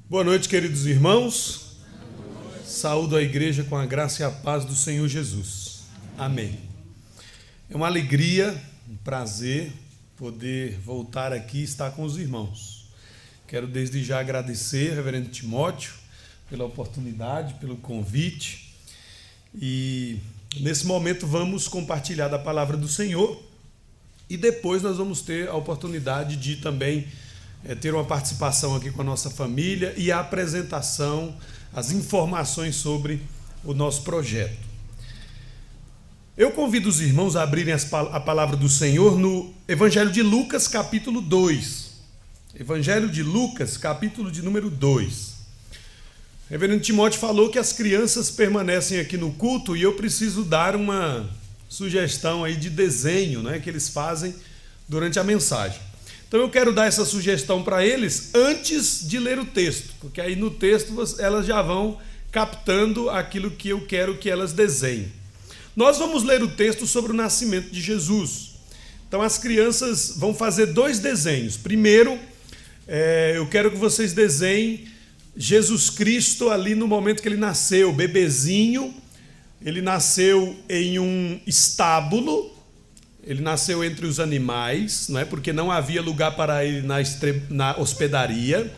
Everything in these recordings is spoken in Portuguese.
Boa noite, queridos irmãos. Saúdo a igreja com a graça e a paz do Senhor Jesus. Amém. É uma alegria, um prazer poder voltar aqui e estar com os irmãos. Quero desde já agradecer, reverendo Timóteo, pela oportunidade, pelo convite. E nesse momento vamos compartilhar da palavra do Senhor e depois nós vamos ter a oportunidade de também ter uma participação aqui com a nossa família e a apresentação, as informações sobre o nosso projeto. Eu convido os irmãos a abrirem a palavra do Senhor no Evangelho de Lucas, capítulo 2. Evangelho de Lucas, capítulo de número 2. O reverendo Timóteo falou que as crianças permanecem aqui no culto e eu preciso dar uma sugestão aí de desenho, né, que eles fazem durante a mensagem. Então eu quero dar essa sugestão para eles antes de ler o texto, porque aí no texto elas já vão captando aquilo que eu quero que elas desenhem. Nós vamos ler o texto sobre o nascimento de Jesus. Então as crianças vão fazer dois desenhos. Primeiro, eu quero que vocês desenhem Jesus Cristo ali no momento que ele nasceu, bebezinho. Ele nasceu em um estábulo. Ele nasceu entre os animais, não é? Porque não havia lugar para ele na hospedaria.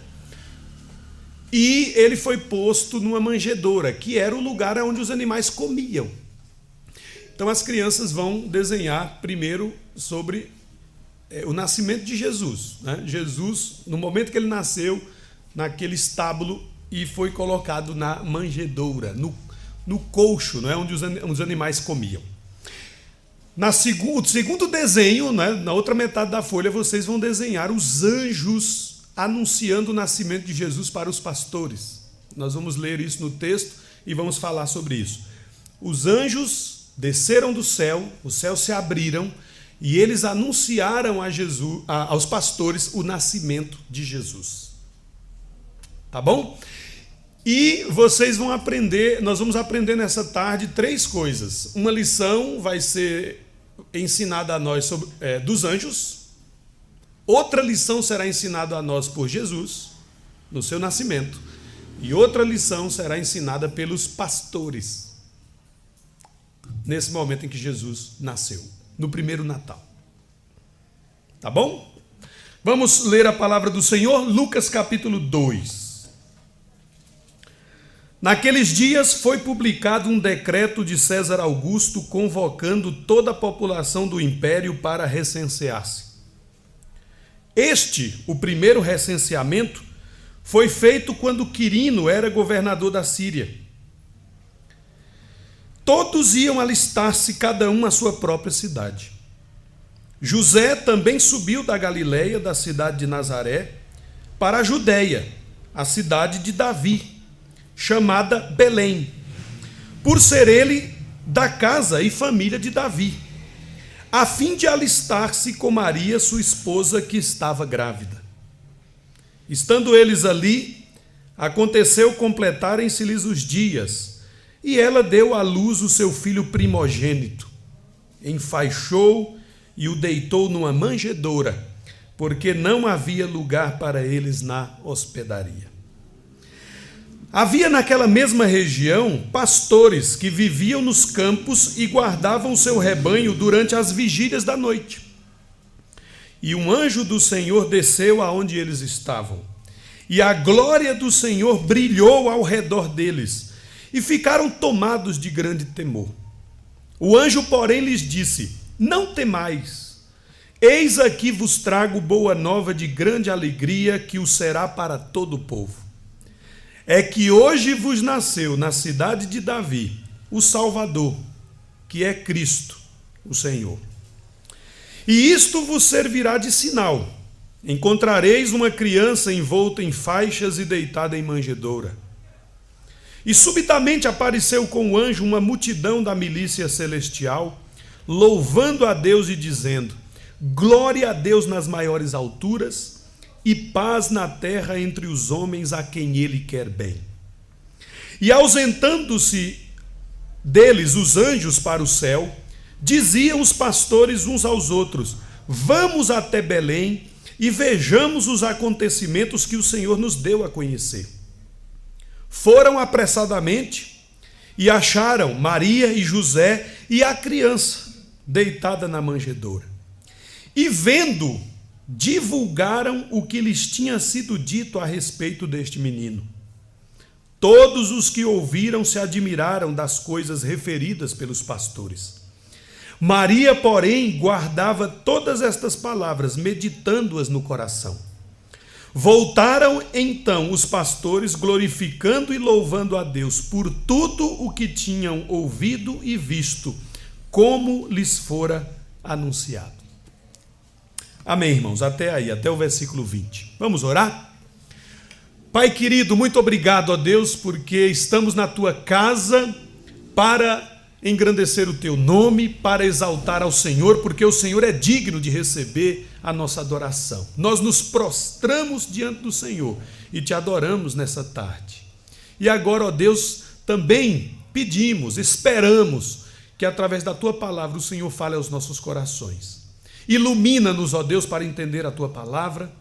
E ele foi posto numa manjedoura, que era o lugar onde os animais comiam. Então as crianças vão desenhar primeiro sobre o nascimento de Jesus, né? Jesus, no momento que ele nasceu, naquele estábulo e foi colocado na manjedoura, no colcho, não é? Onde os animais comiam. O segundo desenho, né, na outra metade da folha, vocês vão desenhar os anjos anunciando o nascimento de Jesus para os pastores. Nós vamos ler isso no texto e vamos falar sobre isso. Os anjos desceram do céu, os céus se abriram e eles anunciaram aos pastores o nascimento de Jesus. Tá bom? E vocês vão aprender, nós vamos aprender nessa tarde três coisas. Uma lição vai ser ensinada a nós dos anjos. Outra lição será ensinada a nós por Jesus, no seu nascimento. E outra lição será ensinada pelos pastores, nesse momento em que Jesus nasceu, no primeiro Natal. Tá bom? Vamos ler a palavra do Senhor, Lucas capítulo 2. Naqueles dias foi publicado um decreto de César Augusto convocando toda a população do império para recensear-se. O primeiro recenseamento, foi feito quando Quirino era governador da Síria. Todos iam alistar-se, cada um à sua própria cidade. José também subiu da Galileia, da cidade de Nazaré, para a Judeia, a cidade de Davi, chamada Belém, por ser ele da casa e família de Davi, a fim de alistar-se com Maria, sua esposa, que estava grávida. Estando eles ali, aconteceu completarem-se-lhes os dias, e ela deu à luz o seu filho primogênito, enfaixou e o deitou numa manjedoura, porque não havia lugar para eles na hospedaria. Havia naquela mesma região pastores que viviam nos campos e guardavam seu rebanho durante as vigílias da noite. E um anjo do Senhor desceu aonde eles estavam, e a glória do Senhor brilhou ao redor deles, e ficaram tomados de grande temor. O anjo, porém, lhes disse: não temais, eis aqui vos trago boa nova de grande alegria, que o será para todo o povo. É que hoje vos nasceu na cidade de Davi o Salvador, que é Cristo, o Senhor. E isto vos servirá de sinal: encontrareis uma criança envolta em faixas e deitada em manjedoura. E subitamente apareceu com o anjo uma multidão da milícia celestial, louvando a Deus e dizendo: glória a Deus nas maiores alturas, e paz na terra entre os homens a quem ele quer bem. E ausentando-se deles os anjos para o céu, diziam os pastores uns aos outros: vamos até Belém e vejamos os acontecimentos que o Senhor nos deu a conhecer. foram apressadamente e acharam Maria e José e a criança deitada na manjedoura. E vendo, divulgaram o que lhes tinha sido dito a respeito deste menino. Todos os que ouviram se admiraram das coisas referidas pelos pastores. Maria, porém, guardava todas estas palavras, meditando-as no coração. Voltaram então os pastores, glorificando e louvando a Deus por tudo o que tinham ouvido e visto, como lhes fora anunciado. Amém, irmãos? Até aí, até o versículo 20. Vamos orar? Pai querido, muito obrigado a Deus, porque estamos na tua casa para engrandecer o teu nome, para exaltar ao Senhor, porque o Senhor é digno de receber a nossa adoração. Nós nos prostramos diante do Senhor e te adoramos nessa tarde. E agora, ó Deus, também pedimos, esperamos que através da tua palavra o Senhor fale aos nossos corações. Ilumina-nos, ó Deus, para entender a tua palavra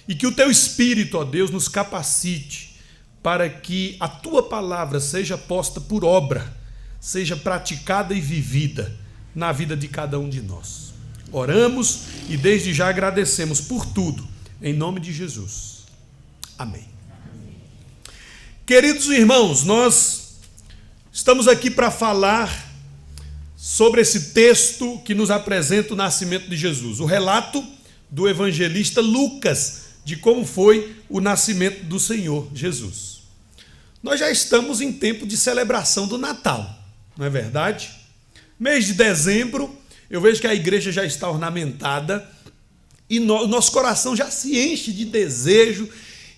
e que o teu Espírito, ó Deus, nos capacite para que a tua palavra seja posta por obra, seja praticada e vivida na vida de cada um de nós. Oramos e desde já agradecemos por tudo, em nome de Jesus. Amém. Queridos irmãos, nós estamos aqui para falar sobre esse texto que nos apresenta o nascimento de Jesus, o relato do evangelista Lucas, de como foi o nascimento do Senhor Jesus. Nós já estamos em tempo de celebração do Natal, não é verdade? Mês de dezembro, eu vejo que a igreja já está ornamentada e o nosso coração já se enche de desejo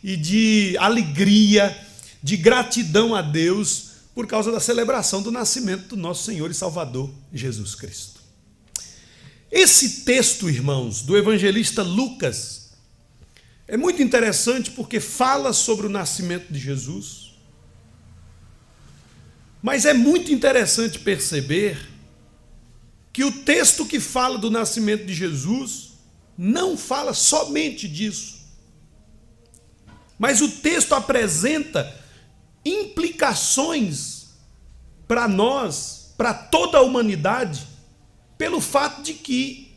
e de alegria, de gratidão a Deus por causa da celebração do nascimento do nosso Senhor e Salvador Jesus Cristo. Esse texto, irmãos, do evangelista Lucas, é muito interessante porque fala sobre o nascimento de Jesus, mas é muito interessante perceber que o texto que fala do nascimento de Jesus não fala somente disso, mas o texto apresenta implicações para nós, para toda a humanidade, pelo fato de que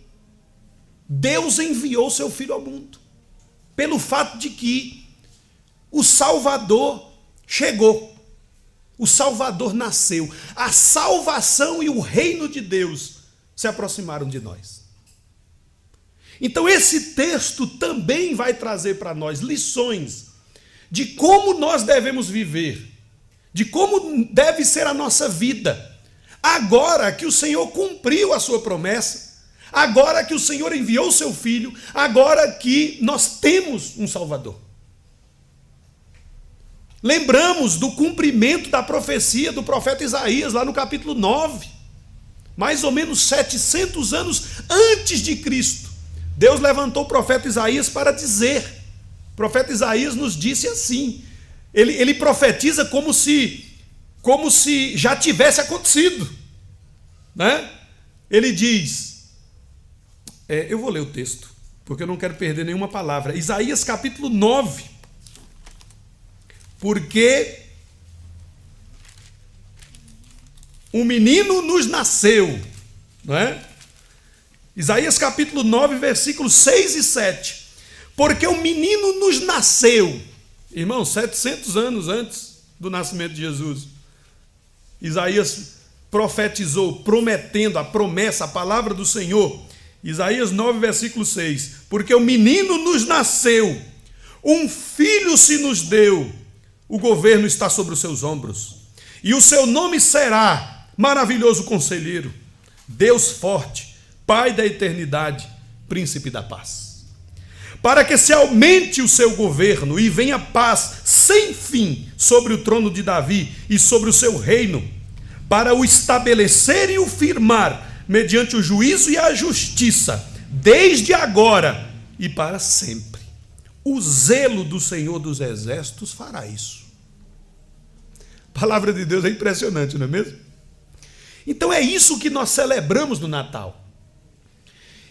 Deus enviou seu Filho ao mundo, pelo fato de que o Salvador chegou, o Salvador nasceu, a salvação e o reino de Deus se aproximaram de nós. Então esse texto também vai trazer para nós lições de como nós devemos viver, de como deve ser a nossa vida, agora que o Senhor cumpriu a sua promessa, agora que o Senhor enviou o seu Filho, agora que nós temos um Salvador. Lembramos do cumprimento da profecia do profeta Isaías, lá no capítulo 9, mais ou menos 700 anos antes de Cristo. Deus levantou o profeta Isaías para dizer. O profeta Isaías nos disse assim, ele profetiza como se já tivesse acontecido, né? Ele diz, eu vou ler o texto, porque eu não quero perder nenhuma palavra. Isaías capítulo 9. Porque um menino nos nasceu, não é? Isaías capítulo 9, versículos 6 e 7. Porque um menino nos nasceu. Irmão, 700 anos antes do nascimento de Jesus. Isaías profetizou, prometendo a promessa, a palavra do Senhor. Isaías 9, versículo 6. Porque o menino nos nasceu, um filho se nos deu, o governo está sobre os seus ombros. E o seu nome será Maravilhoso Conselheiro, Deus Forte, Pai da Eternidade, Príncipe da Paz. Para que se aumente o seu governo e venha paz sem fim sobre o trono de Davi e sobre o seu reino, para o estabelecer e o firmar mediante o juízo e a justiça, desde agora e para sempre. O zelo do Senhor dos Exércitos fará isso. A palavra de Deus é impressionante, não é mesmo? Então é isso que nós celebramos no Natal.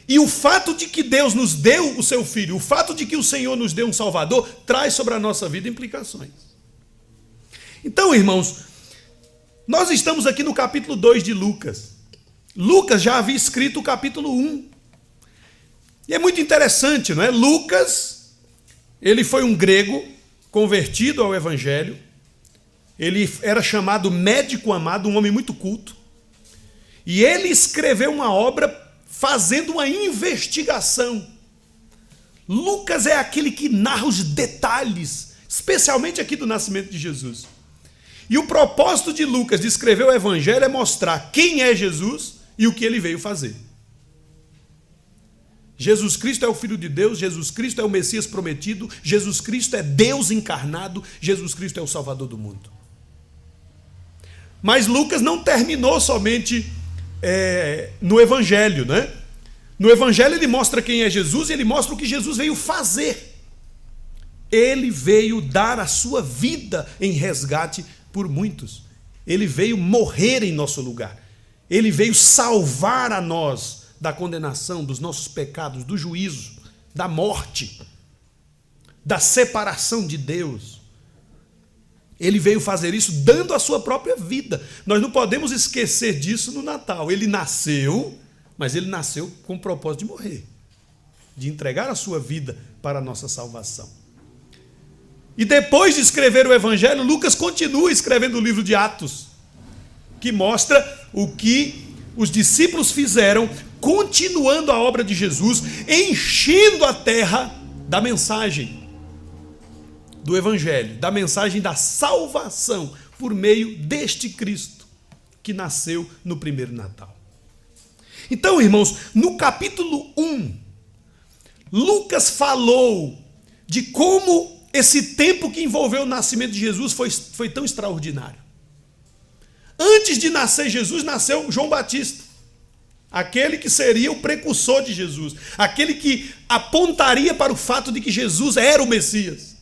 E o fato de que Deus nos deu o seu Filho, o fato de que o Senhor nos deu um Salvador, traz sobre a nossa vida implicações. Então, irmãos, nós estamos aqui no capítulo 2 de Lucas. Lucas já havia escrito o capítulo 1. E é muito interessante, não é? Lucas, ele foi um grego convertido ao evangelho. Ele era chamado médico amado, um homem muito culto. E ele escreveu uma obra fazendo uma investigação. Lucas é aquele que narra os detalhes, especialmente aqui do nascimento de Jesus. E o propósito de Lucas de escrever o evangelho é mostrar quem é Jesus e o que ele veio fazer. Jesus Cristo é o Filho de Deus, Jesus Cristo é o Messias prometido, Jesus Cristo é Deus encarnado, Jesus Cristo é o Salvador do mundo. Mas Lucas não terminou somente no Evangelho, né? No Evangelho ele mostra quem é Jesus e ele mostra o que Jesus veio fazer. Ele veio dar a sua vida em resgate por muitos. Ele veio morrer em nosso lugar. Ele veio salvar a nós da condenação, dos nossos pecados, do juízo, da morte, da separação de Deus. Ele veio fazer isso dando a sua própria vida. Nós não podemos esquecer disso no Natal. Ele nasceu, mas ele nasceu com o propósito de morrer, de entregar a sua vida para a nossa salvação. E depois de escrever o Evangelho, Lucas continua escrevendo o livro de Atos, que mostra o que os discípulos fizeram, continuando a obra de Jesus, enchendo a terra da mensagem do Evangelho, da mensagem da salvação, por meio deste Cristo, que nasceu no primeiro Natal. Então, irmãos, no capítulo 1, Lucas falou de como esse tempo que envolveu o nascimento de Jesus foi tão extraordinário. Antes de nascer Jesus, nasceu João Batista, aquele que seria o precursor de Jesus, aquele que apontaria para o fato de que Jesus era o Messias.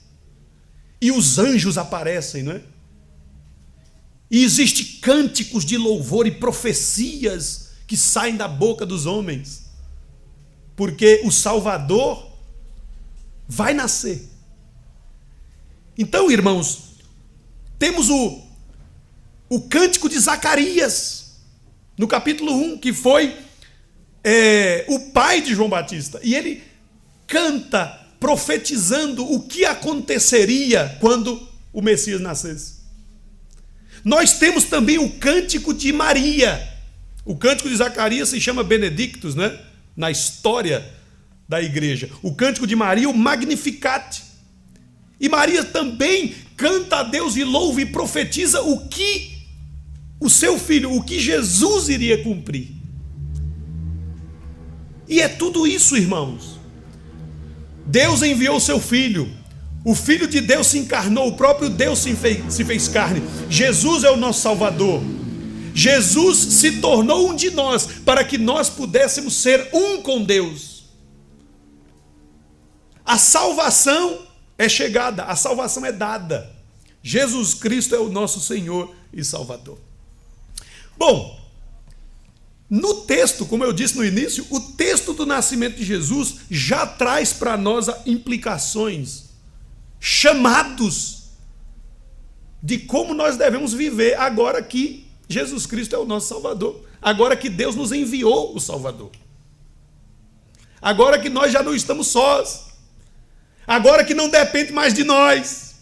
E os anjos aparecem, não é? E existem cânticos de louvor e profecias que saem da boca dos homens, porque o Salvador vai nascer. Então, irmãos, temos o cântico de Zacarias, no capítulo 1, que foi o pai de João Batista. E ele canta profetizando o que aconteceria quando o Messias nascesse. Nós temos também o cântico de Maria. O cântico de Zacarias se chama Benedictus, né? Na história da igreja. O cântico de Maria, o Magnificat. E Maria também canta a Deus e louva e profetiza o que o seu filho, o que Jesus iria cumprir. E é tudo isso, irmãos. Deus enviou o seu filho. O Filho de Deus se encarnou, o próprio Deus se fez carne. Jesus é o nosso Salvador. Jesus se tornou um de nós, para que nós pudéssemos ser um com Deus. A salvação é chegada, a salvação é dada. Jesus Cristo é o nosso Senhor e Salvador. Bom, no texto, como eu disse no início, o texto do nascimento de Jesus já traz para nós implicações, chamados de como nós devemos viver agora que Jesus Cristo é o nosso Salvador, agora que Deus nos enviou o Salvador, agora que nós já não estamos sós, agora que não depende mais de nós,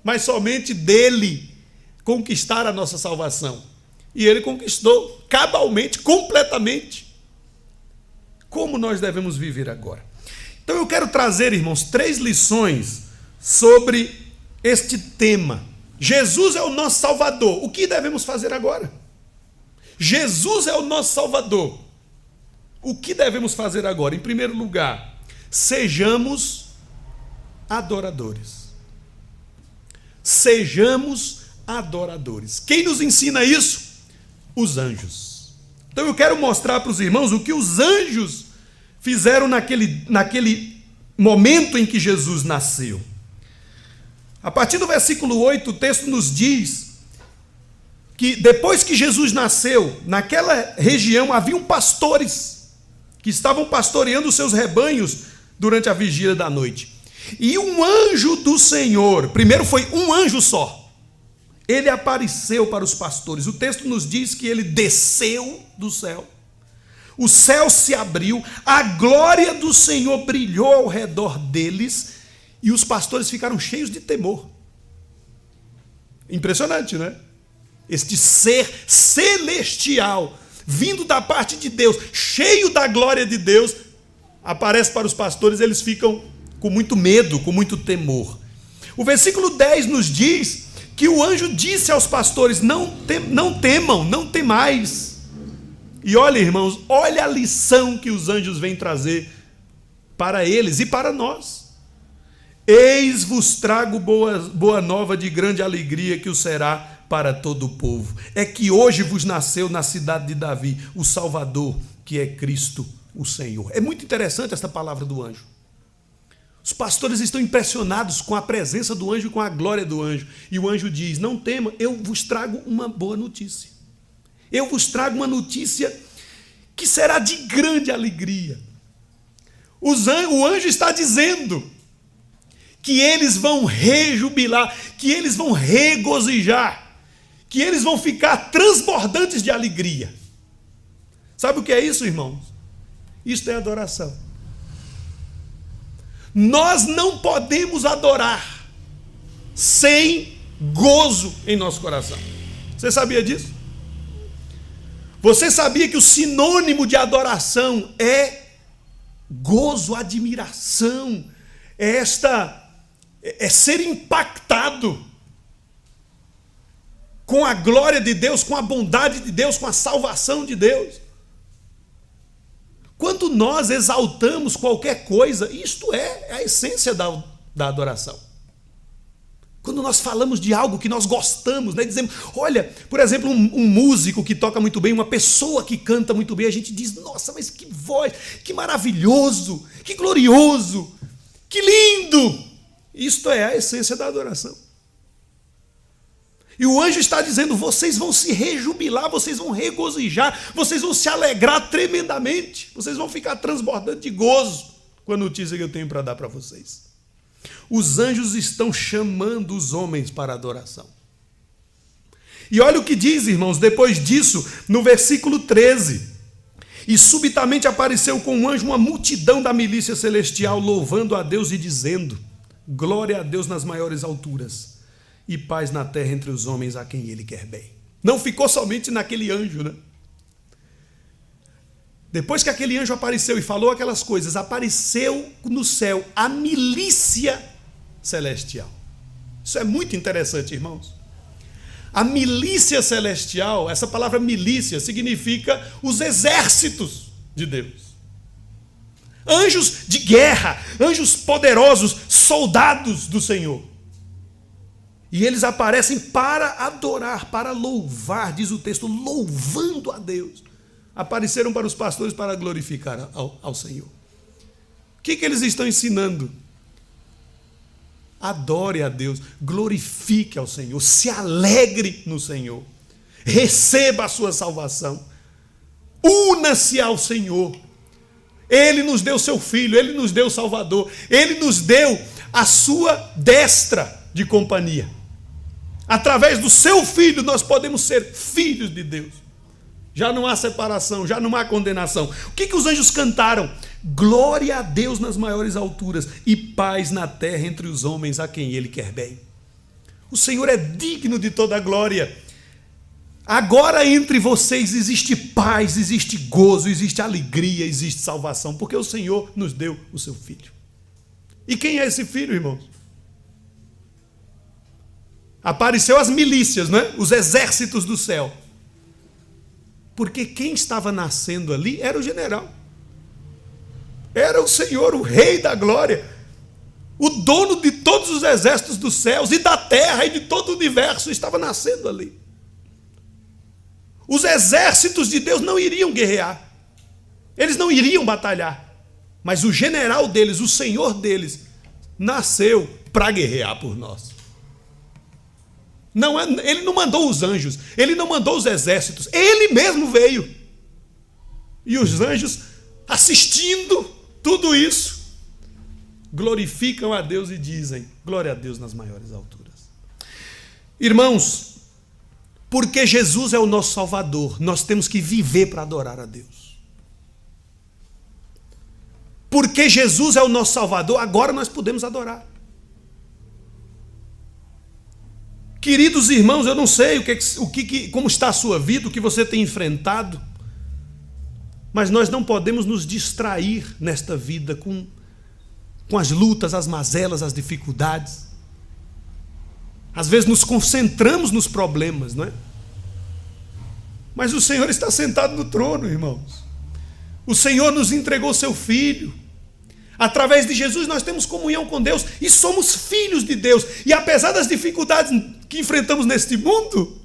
mas somente dele conquistar a nossa salvação. E ele conquistou cabalmente, completamente. Como nós devemos viver agora? Então eu quero trazer, irmãos, 3 lições sobre este tema. Jesus é o nosso Salvador. O que devemos fazer agora? Jesus é o nosso Salvador. O que devemos fazer agora? Em primeiro lugar, sejamos adoradores. Sejamos adoradores. Quem nos ensina isso? Os anjos. Então eu quero mostrar para os irmãos o que os anjos fizeram naquele momento em que Jesus nasceu. A partir do versículo 8, o texto nos diz que depois que Jesus nasceu, naquela região haviam pastores que estavam pastoreando os seus rebanhos durante a vigília da noite. E um anjo do Senhor, primeiro foi um anjo só, Ele apareceu para os pastores. O texto nos diz que ele desceu do céu. O céu se abriu, a glória do Senhor brilhou ao redor deles e os pastores ficaram cheios de temor. Impressionante, né? Este ser celestial, vindo da parte de Deus, cheio da glória de Deus, aparece para os pastores, eles ficam com muito medo, com muito temor. O versículo 10 nos diz que o anjo disse aos pastores: não temam, não temais. E olha, irmãos, olha a lição que os anjos vêm trazer para eles e para nós. Eis vos trago boa nova de grande alegria, que o será para todo o povo. É que hoje vos nasceu na cidade de Davi o Salvador, que é Cristo o Senhor. É muito interessante esta palavra do anjo. Os pastores estão impressionados com a presença do anjo e com a glória do anjo. E o anjo diz: não tema, eu vos trago uma boa notícia. Eu vos trago uma notícia que será de grande alegria. O anjo está dizendo que eles vão rejubilar, que eles vão regozijar, que eles vão ficar transbordantes de alegria. Sabe o que é isso, irmãos? Isto é adoração. Nós não podemos adorar sem gozo em nosso coração. Você sabia disso? Você sabia que o sinônimo de adoração é gozo, admiração, é ser impactado com a glória de Deus, com a bondade de Deus, com a salvação de Deus? Quando nós exaltamos qualquer coisa, isto é a essência da adoração. Quando nós falamos de algo que nós gostamos, né? Dizemos, olha, por exemplo, um músico que toca muito bem, uma pessoa que canta muito bem, a gente diz: nossa, mas que voz, que maravilhoso, que glorioso, que lindo. Isto é a essência da adoração. E o anjo está dizendo: vocês vão se rejubilar, vocês vão regozijar, vocês vão se alegrar tremendamente, vocês vão ficar transbordando de gozo com a notícia que eu tenho para dar para vocês. Os anjos estão chamando os homens para a adoração. E olha o que diz, irmãos, depois disso, no versículo 13: e subitamente apareceu com um anjo uma multidão da milícia celestial, louvando a Deus e dizendo: glória a Deus nas maiores alturas, e paz na terra entre os homens a quem ele quer bem. Não ficou somente naquele anjo, né? Depois que aquele anjo apareceu e falou aquelas coisas, apareceu no céu a milícia celestial. Isso é muito interessante, irmãos. A milícia celestial, essa palavra milícia significa os exércitos de Deus. Anjos de guerra, anjos poderosos, soldados do Senhor. E eles aparecem para adorar, para louvar, diz o texto, louvando a Deus. Apareceram para os pastores para glorificar ao Senhor. O que eles estão ensinando? Adore a Deus, glorifique ao Senhor, se alegre no Senhor, receba a sua salvação, una-se ao Senhor. Ele nos deu seu Filho, Ele nos deu o Salvador, Ele nos deu a sua destra de companhia. Através do seu Filho nós podemos ser filhos de Deus. Já não há separação, já não há condenação. O que os anjos cantaram? Glória a Deus nas maiores alturas e paz na terra entre os homens a quem Ele quer bem. O Senhor é digno de toda a glória. Agora entre vocês existe paz, existe gozo, existe alegria, existe salvação, porque o Senhor nos deu o seu Filho. E quem é esse Filho, irmãos? Apareceu as milícias, não é? Os exércitos do céu. Porque quem estava nascendo ali era o general. Era o Senhor, o Rei da glória. O dono de todos os exércitos dos céus e da terra e de todo o universo estava nascendo ali. Os exércitos de Deus não iriam guerrear. Eles não iriam batalhar. Mas o general deles, o Senhor deles, nasceu para guerrear por nós. Não, ele não mandou os anjos, ele não mandou os exércitos, ele mesmo veio. E os anjos, assistindo tudo isso, glorificam a Deus e dizem: glória a Deus nas maiores alturas. Irmãos, Porque Jesus é o nosso Salvador, nós temos que viver para adorar a Deus. Porque Jesus é o nosso Salvador, agora nós podemos adorar. Queridos irmãos, eu não sei como está a sua vida, o que você tem enfrentado, mas nós não podemos nos distrair nesta vida com as lutas, as mazelas, as dificuldades. Às vezes nos concentramos nos problemas, não é? Mas o Senhor está sentado no trono, irmãos. O Senhor nos entregou seu Filho. Através de Jesus nós temos comunhão com Deus e somos filhos de Deus. E apesar das dificuldades que enfrentamos neste mundo,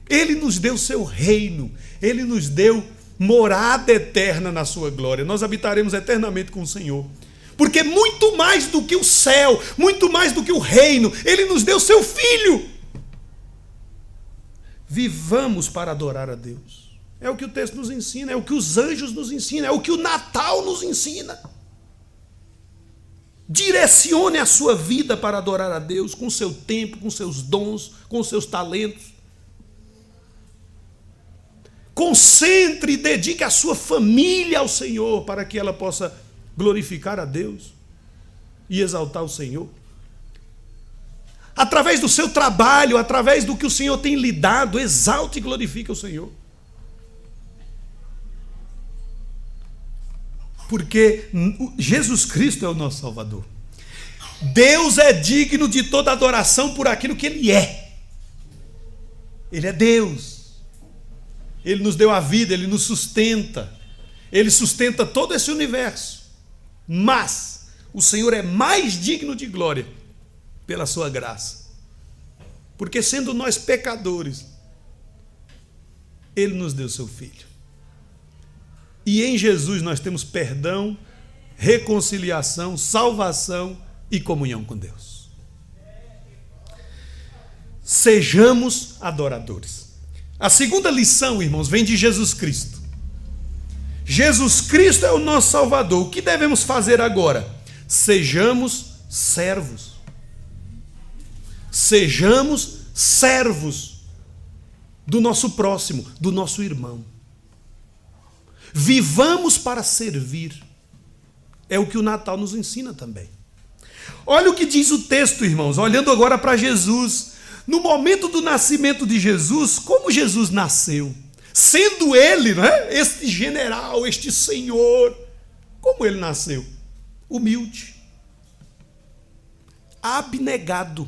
Ele nos deu seu reino, Ele nos deu morada eterna na sua glória. Nós habitaremos eternamente com o Senhor. Porque muito mais do que o céu, muito mais do que o reino, Ele nos deu seu Filho. Vivamos para adorar a Deus. É o que o texto nos ensina, é o que os anjos nos ensinam, é o que o Natal nos ensina. Direcione a sua vida para adorar a Deus com o seu tempo, com seus dons, com os seus talentos. Concentre e dedique a sua família ao Senhor para que ela possa glorificar a Deus e exaltar o Senhor. Através do seu trabalho, através do que o Senhor tem lhe dado, exalte e glorifique o Senhor. Porque Jesus Cristo é o nosso Salvador. Deus é digno de toda adoração por aquilo que Ele é. Ele é Deus. Ele nos deu a vida, Ele nos sustenta. Ele sustenta todo esse universo. Mas o Senhor é mais digno de glória pela sua graça. Porque sendo nós pecadores, Ele nos deu seu Filho. E em Jesus nós temos perdão, reconciliação, salvação e comunhão com Deus. Sejamos adoradores. A segunda lição, irmãos, vem de Jesus Cristo. Jesus Cristo é o nosso Salvador. O que devemos fazer agora? Sejamos servos. Sejamos servos do nosso próximo, do nosso irmão. Vivamos para servir. É o que o Natal nos ensina também. Olha o que diz o texto, irmãos, olhando agora para Jesus. No momento do nascimento de Jesus, como Jesus nasceu? Sendo Ele, não é? Este general, este Senhor, como Ele nasceu? Humilde. Abnegado.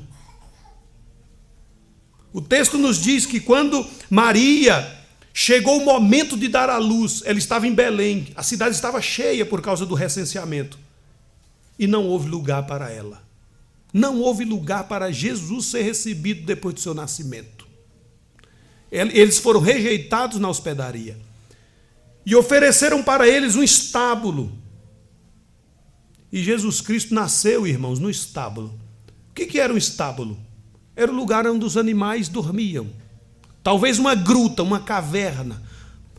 O texto nos diz que quando Maria chegou o momento de dar à luz, ela estava em Belém, a cidade estava cheia por causa do recenseamento, e não houve lugar para ela. Não houve lugar para Jesus ser recebido depois do seu nascimento. Eles foram rejeitados na hospedaria e ofereceram para eles um estábulo. E Jesus Cristo nasceu, irmãos, no estábulo. O que era um estábulo? Era o lugar onde os animais dormiam. Talvez uma gruta, uma caverna,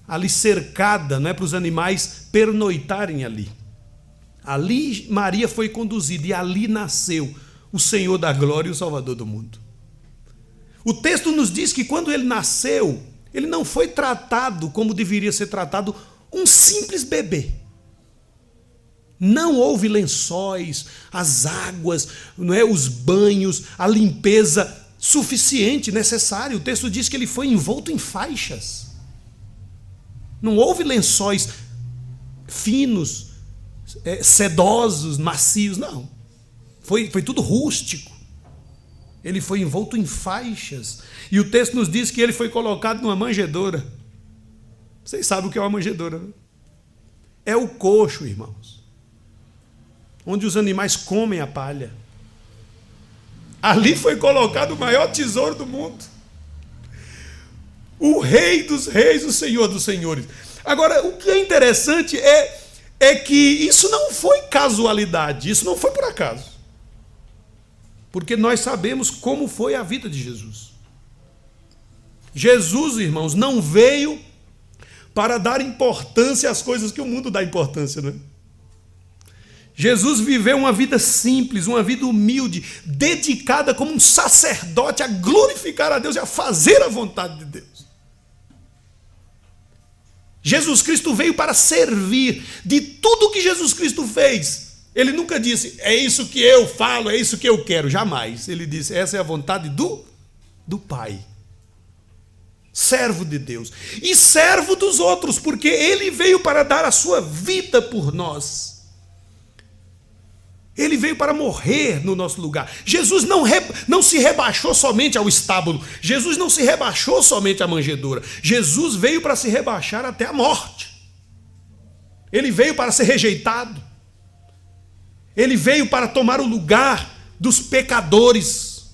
ali cercada, não é, para os animais pernoitarem ali. Ali Maria foi conduzida e ali nasceu o Senhor da glória e o Salvador do mundo. O texto nos diz que quando ele nasceu, ele não foi tratado como deveria ser tratado um simples bebê. Não houve lençóis, as águas, não é, os banhos, a limpeza suficiente, necessária. O texto diz que ele foi envolto em faixas. Não houve lençóis finos, sedosos, macios, não. Foi tudo rústico. Ele foi envolto em faixas. E o texto nos diz que ele foi colocado numa manjedoura. Vocês sabem o que é uma manjedoura, né? É o coxo, irmãos, onde os animais comem a palha. Ali foi colocado o maior tesouro do mundo. O Rei dos Reis, o Senhor dos Senhores. Agora, o que é interessante é que isso não foi casualidade, isso não foi por acaso. Porque nós sabemos como foi a vida de Jesus. Jesus, irmãos, não veio para dar importância às coisas que o mundo dá importância, não é? Jesus viveu uma vida simples, uma vida humilde, dedicada como um sacerdote a glorificar a Deus e a fazer a vontade de Deus. Jesus Cristo veio para servir. De tudo que Jesus Cristo fez, ele nunca disse, é isso que eu falo, é isso que eu quero. Jamais. Ele disse, essa é a vontade do Pai. Servo de Deus. E servo dos outros, porque ele veio para dar a sua vida por nós. Ele veio para morrer no nosso lugar. Jesus não se rebaixou somente ao estábulo. Jesus não se rebaixou somente à manjedoura. Jesus veio para se rebaixar até a morte. Ele veio para ser rejeitado. Ele veio para tomar o lugar dos pecadores.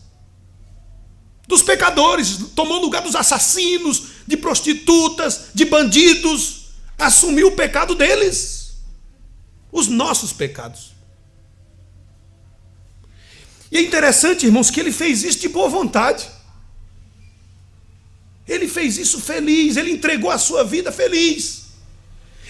Dos pecadores. Tomou o lugar dos assassinos, de prostitutas, de bandidos. Assumiu o pecado deles. Os nossos pecados. E é interessante, irmãos, que ele fez isso de boa vontade. Ele fez isso feliz, ele entregou a sua vida feliz.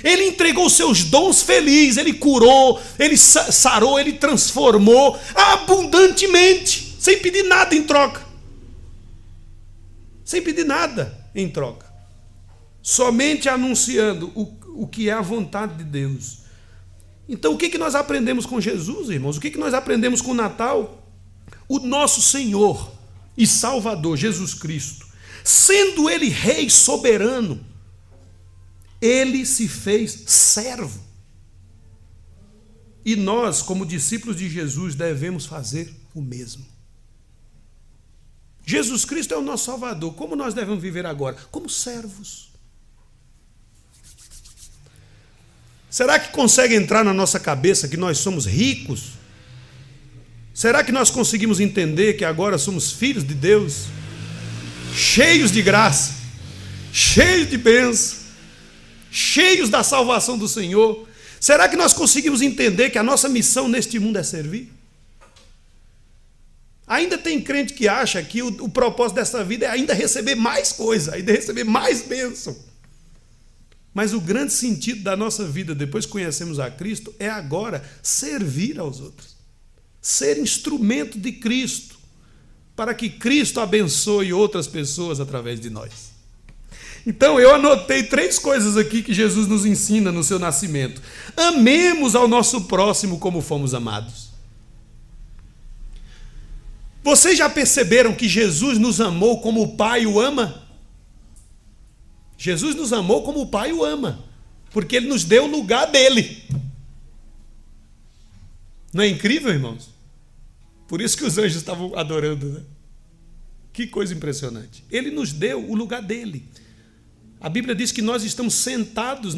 Ele entregou os seus dons feliz, ele curou, ele sarou, ele transformou abundantemente, sem pedir nada em troca. Sem pedir nada em troca. Somente anunciando o que é a vontade de Deus. Então, o que nós aprendemos com Jesus, irmãos? O que nós aprendemos com o Natal? O nosso Senhor e Salvador, Jesus Cristo, sendo Ele Rei soberano, Ele se fez servo. E nós, como discípulos de Jesus, devemos fazer o mesmo. Jesus Cristo é o nosso Salvador. Como nós devemos viver agora? Como servos. Será que consegue entrar na nossa cabeça que nós somos ricos? Será que nós conseguimos entender que agora somos filhos de Deus? Cheios de graça, cheios de bênção, cheios da salvação do Senhor? Será que nós conseguimos entender que a nossa missão neste mundo é servir? Ainda tem crente que acha que o propósito dessa vida é ainda receber mais coisa, ainda receber mais bênção. Mas o grande sentido da nossa vida, depois que conhecemos a Cristo, é agora servir aos outros. Ser instrumento de Cristo, para que Cristo abençoe outras pessoas através de nós. Então eu anotei 3 coisas aqui que Jesus nos ensina no seu nascimento. Amemos ao nosso próximo como fomos amados. Vocês já perceberam que Jesus nos amou como o Pai o ama? Jesus nos amou como o Pai o ama, porque Ele nos deu o lugar dele. Não é incrível, irmãos? Por isso que os anjos estavam adorando, né? Que coisa impressionante. Ele nos deu o lugar dele. A Bíblia diz que nós estamos sentados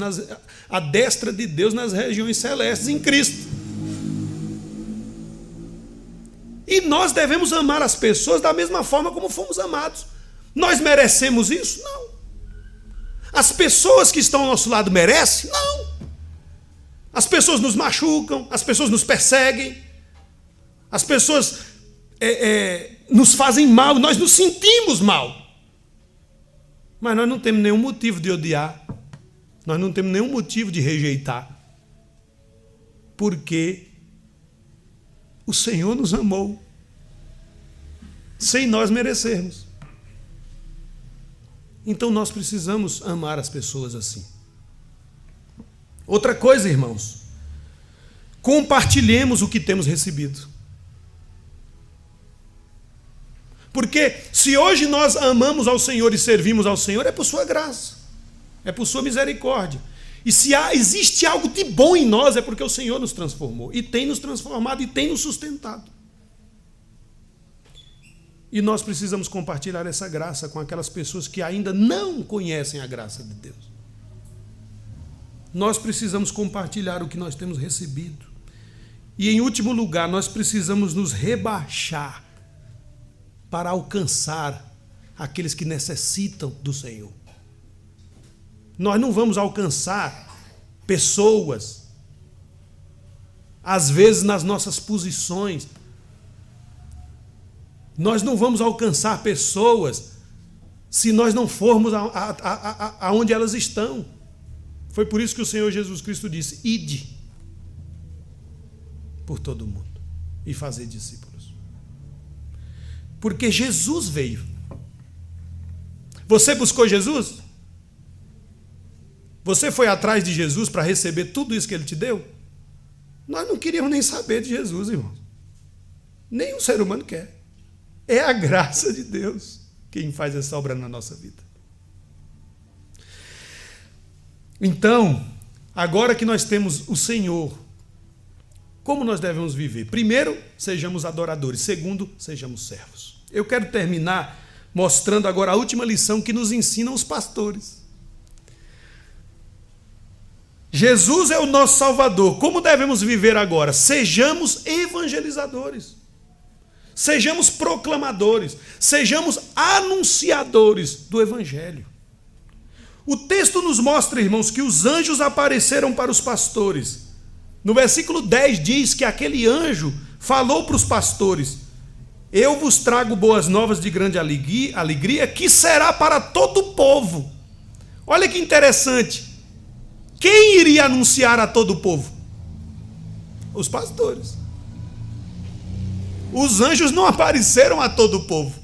à destra de Deus nas regiões celestes em Cristo. E nós devemos amar as pessoas da mesma forma como fomos amados. Nós merecemos isso? Não. As pessoas que estão ao nosso lado merecem? Não. As pessoas nos machucam, as pessoas nos perseguem, as pessoas nos fazem mal, nós nos sentimos mal. Mas nós não temos nenhum motivo de odiar, nós não temos nenhum motivo de rejeitar, porque o Senhor nos amou, sem nós merecermos. Então nós precisamos amar as pessoas assim. Outra coisa, irmãos, compartilhemos o que temos recebido. Porque se hoje nós amamos ao Senhor e servimos ao Senhor, é por sua graça, é por sua misericórdia. E se existe algo de bom em nós, é porque o Senhor nos transformou, e tem nos transformado, e tem nos sustentado. E nós precisamos compartilhar essa graça com aquelas pessoas que ainda não conhecem a graça de Deus. Nós precisamos compartilhar o que nós temos recebido. E em último lugar, nós precisamos nos rebaixar para alcançar aqueles que necessitam do Senhor. Nós não vamos alcançar pessoas, às vezes nas nossas posições. Nós não vamos alcançar pessoas se nós não formos aonde elas estão. Foi por isso que o Senhor Jesus Cristo disse: ide. por todo mundo e fazer discípulos. Porque Jesus veio. Você buscou Jesus? Você foi atrás de Jesus para receber tudo isso que Ele te deu? Nós não queríamos nem saber de Jesus, irmãos. Nenhum ser humano quer. É a graça de Deus quem faz essa obra na nossa vida. Então, agora que nós temos o Senhor, como nós devemos viver? Primeiro, sejamos adoradores. Segundo, sejamos servos. Eu quero terminar mostrando agora a última lição que nos ensinam os pastores. Jesus é o nosso Salvador. Como devemos viver agora? Sejamos evangelizadores. Sejamos proclamadores. Sejamos anunciadores do Evangelho. O texto nos mostra, irmãos, que os anjos apareceram para os pastores. No versículo 10 diz que aquele anjo falou para os pastores: eu vos trago boas novas de grande alegria, que será para todo o povo. Olha que interessante. Quem iria anunciar a todo o povo? Os pastores. Os anjos não apareceram a todo o povo.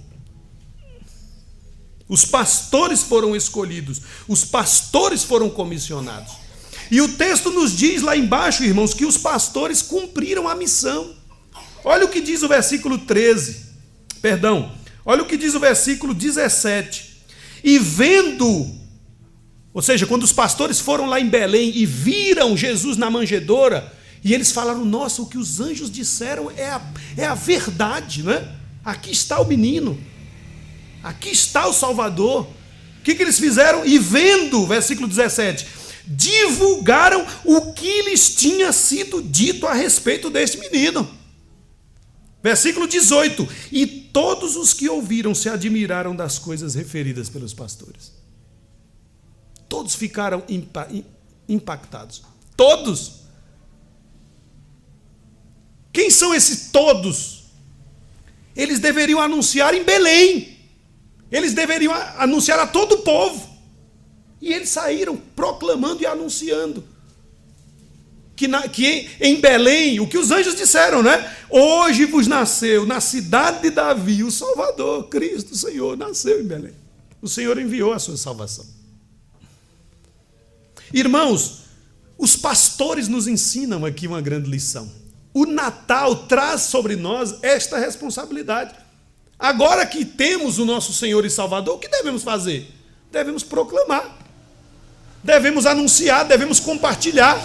Os pastores foram escolhidos. Os pastores foram comissionados. E o texto nos diz lá embaixo, irmãos, que os pastores cumpriram a missão. Olha o que diz o versículo 13. Olha o que diz o versículo 17. E vendo... Ou seja, quando os pastores foram lá em Belém e viram Jesus na manjedoura, e eles falaram: nossa, o que os anjos disseram é a verdade, né? Aqui está o menino, aqui está o Salvador. O que eles fizeram? E vendo, versículo 17, divulgaram o que lhes tinha sido dito a respeito deste menino. Versículo 18, e todos os que ouviram se admiraram das coisas referidas pelos pastores. Todos ficaram impactados. Todos. Quem são esses todos? Eles deveriam anunciar em Belém. Eles deveriam anunciar a todo o povo. E eles saíram proclamando e anunciando que em Belém, o que os anjos disseram, né? Hoje vos nasceu na cidade de Davi o Salvador, Cristo, o Senhor, nasceu em Belém. O Senhor enviou a sua salvação. Irmãos, os pastores nos ensinam aqui uma grande lição. O Natal traz sobre nós esta responsabilidade. Agora que temos o nosso Senhor e Salvador, o que devemos fazer? Devemos proclamar, devemos anunciar, devemos compartilhar.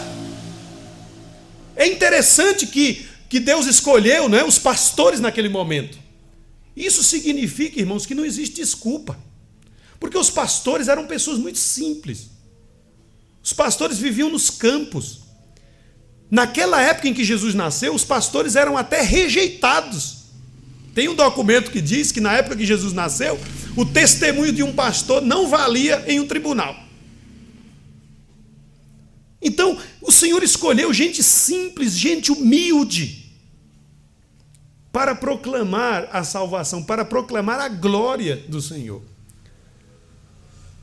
É interessante que Deus escolheu, né, os pastores naquele momento. Isso significa, irmãos, que não existe desculpa. Porque os pastores eram pessoas muito simples. Os pastores viviam nos campos. Naquela época em que Jesus nasceu, os pastores eram até rejeitados. Tem um documento que diz que na época que Jesus nasceu, o testemunho de um pastor não valia em um tribunal. Então, o Senhor escolheu gente simples, gente humilde, para proclamar a salvação, para proclamar a glória do Senhor.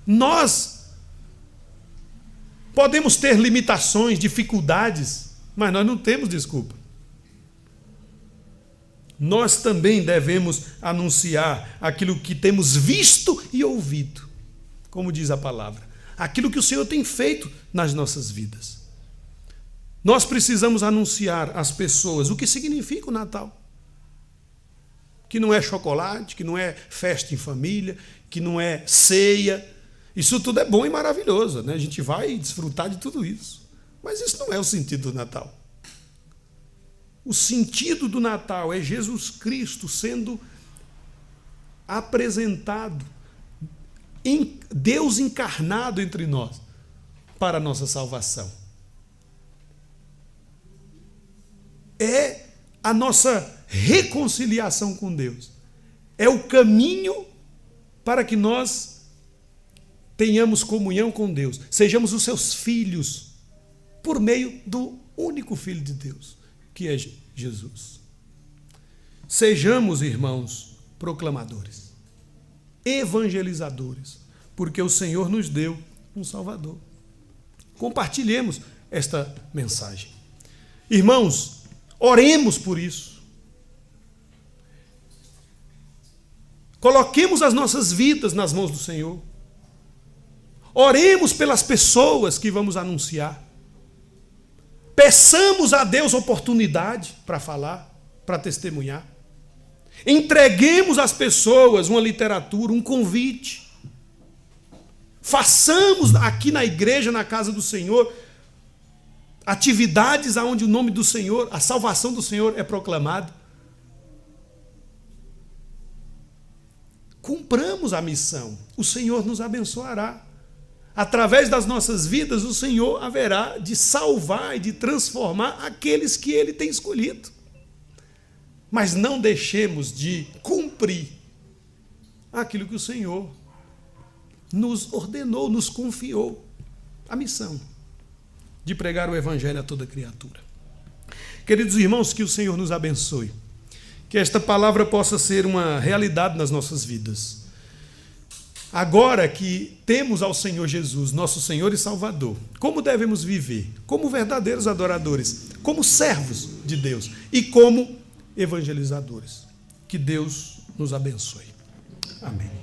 Nós podemos ter limitações, dificuldades, mas nós não temos desculpa. Nós também devemos anunciar aquilo que temos visto e ouvido, como diz a palavra, aquilo que o Senhor tem feito nas nossas vidas. Nós precisamos anunciar às pessoas o que significa o Natal. Que não é chocolate, que não é festa em família, que não é ceia. Isso tudo é bom e maravilhoso, né? A gente vai desfrutar de tudo isso. Mas isso não é o sentido do Natal. O sentido do Natal é Jesus Cristo sendo apresentado, em Deus encarnado entre nós, para a nossa salvação. É a nossa reconciliação com Deus. É o caminho para que nós tenhamos comunhão com Deus, sejamos os seus filhos, por meio do único Filho de Deus, que é Jesus. Sejamos, irmãos, proclamadores, evangelizadores, porque o Senhor nos deu um Salvador. Compartilhemos esta mensagem. Irmãos, Oremos por isso. Coloquemos as nossas vidas nas mãos do Senhor. Oremos pelas pessoas que vamos anunciar. Peçamos a Deus oportunidade para falar, para testemunhar. Entreguemos às pessoas uma literatura, um convite. Façamos aqui na igreja, na casa do Senhor, atividades onde o nome do Senhor, a salvação do Senhor é proclamado. Cumpramos a missão. O Senhor nos abençoará. Através das nossas vidas, o Senhor haverá de salvar e de transformar aqueles que Ele tem escolhido. Mas não deixemos de cumprir aquilo que o Senhor nos ordenou, nos confiou, a missão de pregar o Evangelho a toda criatura. Queridos irmãos, que o Senhor nos abençoe, que esta palavra possa ser uma realidade nas nossas vidas. Agora que temos ao Senhor Jesus, nosso Senhor e Salvador, como devemos viver? Como verdadeiros adoradores, como servos de Deus e como evangelizadores. Que Deus nos abençoe. Amém.